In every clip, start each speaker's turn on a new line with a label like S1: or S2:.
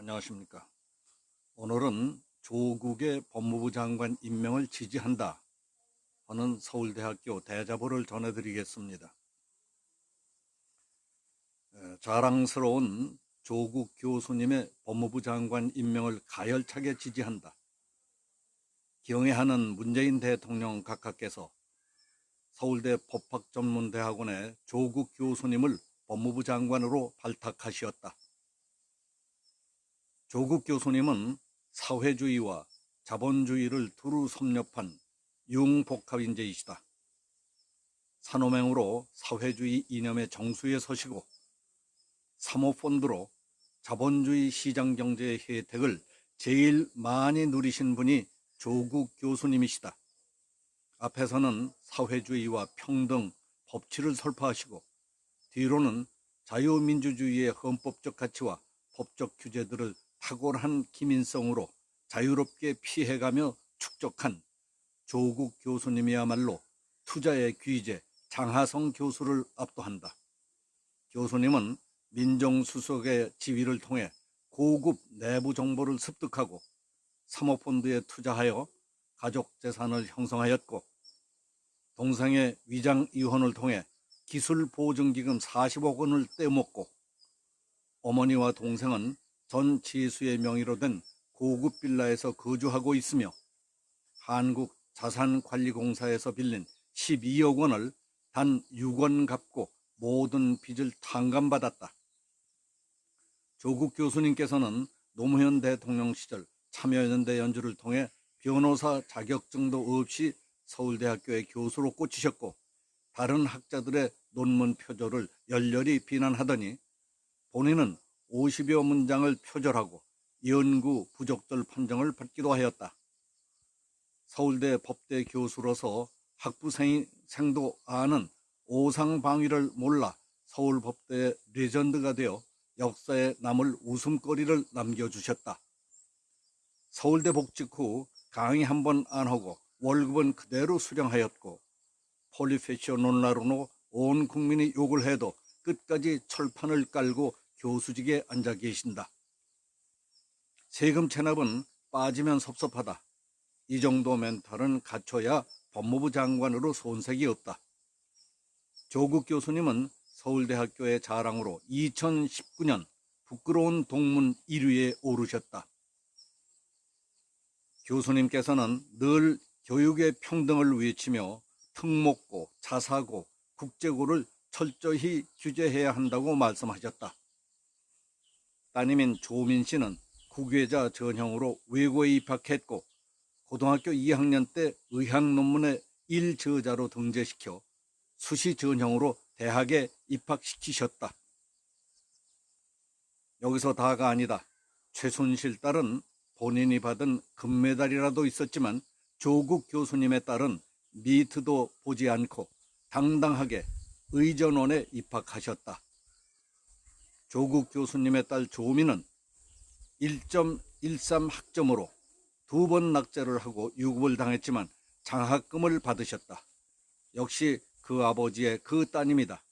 S1: 안녕하십니까. 오늘은 조국의 법무부 장관 임명을 지지한다 하는 서울대학교 대자보를 전해드리겠습니다. 자랑스러운 조국 교수님의 법무부 장관 임명을 가열차게 지지한다. 경애하는 문재인 대통령 각하께서 서울대 법학전문대학원의 조국 교수님을 법무부 장관으로 발탁하시었다. 조국 교수님은 사회주의와 자본주의를 두루 섭렵한 융복합인재이시다. 산호맹으로 사회주의 이념의 정수에 서시고 사모펀드로 자본주의 시장경제의 혜택을 제일 많이 누리신 분이 조국 교수님이시다. 앞에서는 사회주의와 평등, 법치를 설파하시고 뒤로는 자유민주주의의 헌법적 가치와 법적 규제들을 탁월한 기민성으로 자유롭게 피해가며 축적한 조국 교수님이야말로 투자의 귀재 장하성 교수를 압도한다. 교수님은 민정수석의 지위를 통해 고급 내부 정보를 습득하고 사모펀드에 투자하여 가족재산을 형성하였고 동생의 위장이혼을 통해 기술보증기금 40억 원을 떼먹고 어머니와 동생은 전 지수의 명의로 된 고급 빌라에서 거주하고 있으며 한국자산관리공사에서 빌린 12억 원을 단 6원 갚고 모든 빚을 탕감받았다. 조국 교수님께서는 노무현 대통령 시절 참여연대 연주를 통해 변호사 자격증도 없이 서울대학교의 교수로 꽂히셨고 다른 학자들의 논문 표절을 열렬히 비난하더니 본인은 50여 문장을 표절하고 연구 부적절 판정을 받기도 하였다. 서울대 법대 교수로서 학부생도 아는 오상방위를 몰라 서울법대의 레전드가 되어 역사에 남을 웃음거리를 남겨주셨다. 서울대 복직 후 강의 한 번 안 하고 월급은 그대로 수령하였고 폴리페셔널로 온 국민이 욕을 해도 끝까지 철판을 깔고 교수직에 앉아 계신다. 세금 체납은 빠지면 섭섭하다. 이 정도 멘탈은 갖춰야 법무부 장관으로 손색이 없다. 조국 교수님은 서울대학교의 자랑으로 2019년 부끄러운 동문 1위에 오르셨다. 교수님께서는 늘 교육의 평등을 외치며 특목고, 자사고, 국제고를 철저히 규제해야 한다고 말씀하셨다. 따님인 조민 씨는 국외자 전형으로 외고에 입학했고 고등학교 2학년 때 의학 논문의 1저자로 등재시켜 수시 전형으로 대학에 입학시키셨다. 여기서 다가 아니다. 최순실 딸은 본인이 받은 금메달이라도 있었지만 조국 교수님의 딸은 미트도 보지 않고 당당하게 의전원에 입학하셨다. 조국 교수님의 딸 조민은 1.13 학점으로 2번 낙제를 하고 유급을 당했지만 장학금을 받으셨다. 역시 그 아버지의 그 따님이다.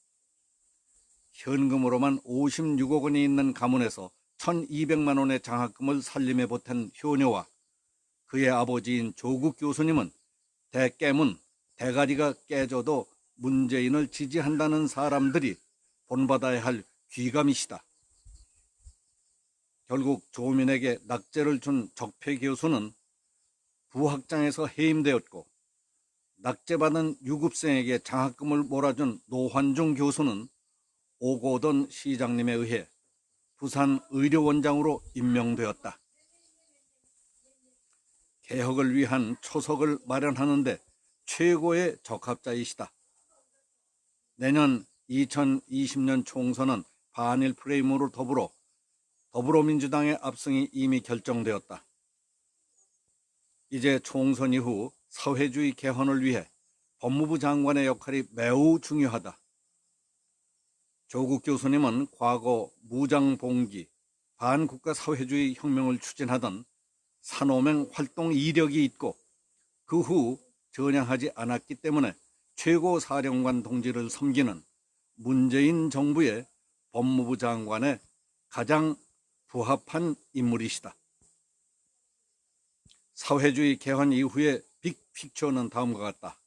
S1: 현금으로만 56억 원이 있는 가문에서 1200만 원의 장학금을 살림에 보탠 효녀와 그의 아버지인 조국 교수님은 대깨문, 대가리가 깨져도 문재인을 지지한다는 사람들이 본받아야 할 귀감이시다. 결국 조민에게 낙제를 준 적폐 교수는 부학장에서 해임되었고 낙제받은 유급생에게 장학금을 몰아준 노환중 교수는 오고돈 시장님에 의해 부산 의료원장으로 임명되었다. 개혁을 위한 초석을 마련하는데 최고의 적합자이시다. 내년 2020년 총선은 반일 프레임으로 더불어민주당의 압승이 이미 결정되었다. 이제 총선 이후 사회주의 개헌을 위해 법무부 장관의 역할이 매우 중요하다. 조국 교수님은 과거 무장봉기, 반국가 사회주의 혁명을 추진하던 산호맹 활동 이력이 있고 그 후 전향하지 않았기 때문에 최고사령관 동지를 섬기는 문재인 정부의 법무부 장관에 가장 부합한 인물이시다. 사회주의 개헌 이후의 빅픽처는 다음과 같다.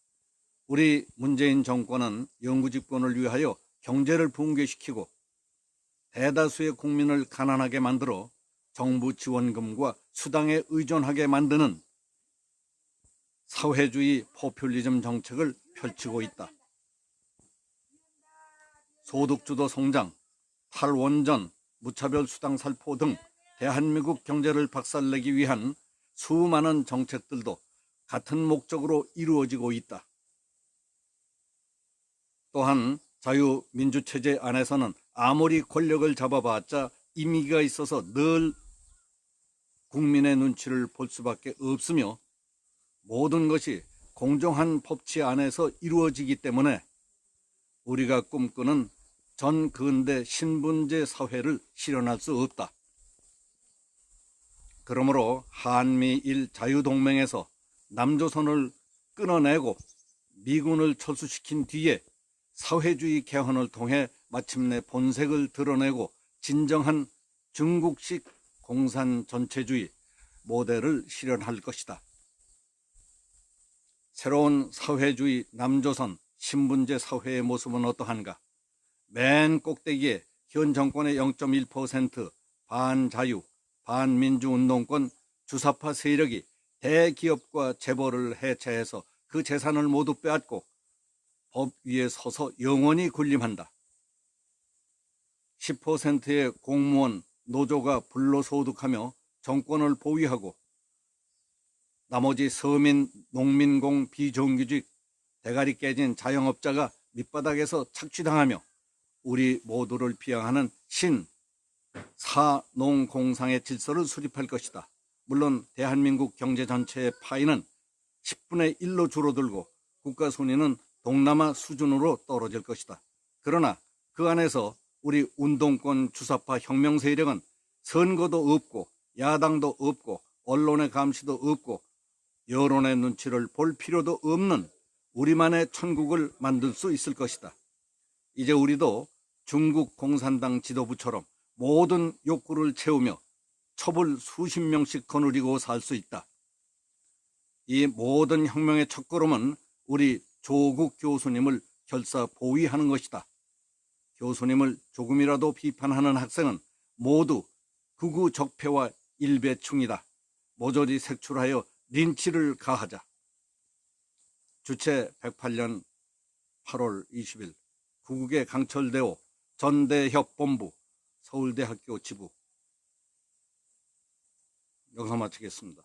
S1: 우리 문재인 정권은 영구집권을 위하여 경제를 붕괴시키고 대다수의 국민을 가난하게 만들어 정부 지원금과 수당에 의존하게 만드는 사회주의 포퓰리즘 정책을 펼치고 있다. 소득주도 성장, 탈원전, 무차별 수당 살포 등 대한민국 경제를 박살내기 위한 수많은 정책들도 같은 목적으로 이루어지고 있다. 또한 자유민주체제 안에서는 아무리 권력을 잡아봤자 임의가 있어서 늘 국민의 눈치를 볼 수밖에 없으며 모든 것이 공정한 법치 안에서 이루어지기 때문에 우리가 꿈꾸는 전근대 신분제 사회를 실현할 수 없다. 그러므로 한미일 자유동맹에서 남조선을 끊어내고 미군을 철수시킨 뒤에 사회주의 개헌을 통해 마침내 본색을 드러내고 진정한 중국식 공산전체주의 모델을 실현할 것이다. 새로운 사회주의 남조선 신분제 사회의 모습은 어떠한가? 맨 꼭대기에 현 정권의 0.1% 반자유, 반민주 운동권 주사파 세력이 대기업과 재벌을 해체해서 그 재산을 모두 빼앗고 법 위에 서서 영원히 군림한다. 10%의 공무원, 노조가 불로소득하며 정권을 보위하고 나머지 서민, 농민공, 비정규직, 대가리 깨진 자영업자가 밑바닥에서 착취당하며 우리 모두를 비하하는 사농공상의 질서를 수립할 것이다. 물론 대한민국 경제 전체의 파이는 10분의 1로 줄어들고 국가 순위는 동남아 수준으로 떨어질 것이다. 그러나 그 안에서 우리 운동권 주사파 혁명 세력은 선거도 없고 야당도 없고 언론의 감시도 없고 여론의 눈치를 볼 필요도 없는 우리만의 천국을 만들 수 있을 것이다. 이제 우리도 중국 공산당 지도부처럼 모든 욕구를 채우며 첩을 수십 명씩 거느리고 살 수 있다. 이 모든 혁명의 첫걸음은 우리 조국 교수님을 결사 보위하는 것이다. 교수님을 조금이라도 비판하는 학생은 모두 극우 적폐와 일배충이다. 모조리 색출하여 린치를 가하자. 주최 108년 8월 20일 구국의 강철대오 전대협본부 서울대학교 지부. 여기서 마치겠습니다.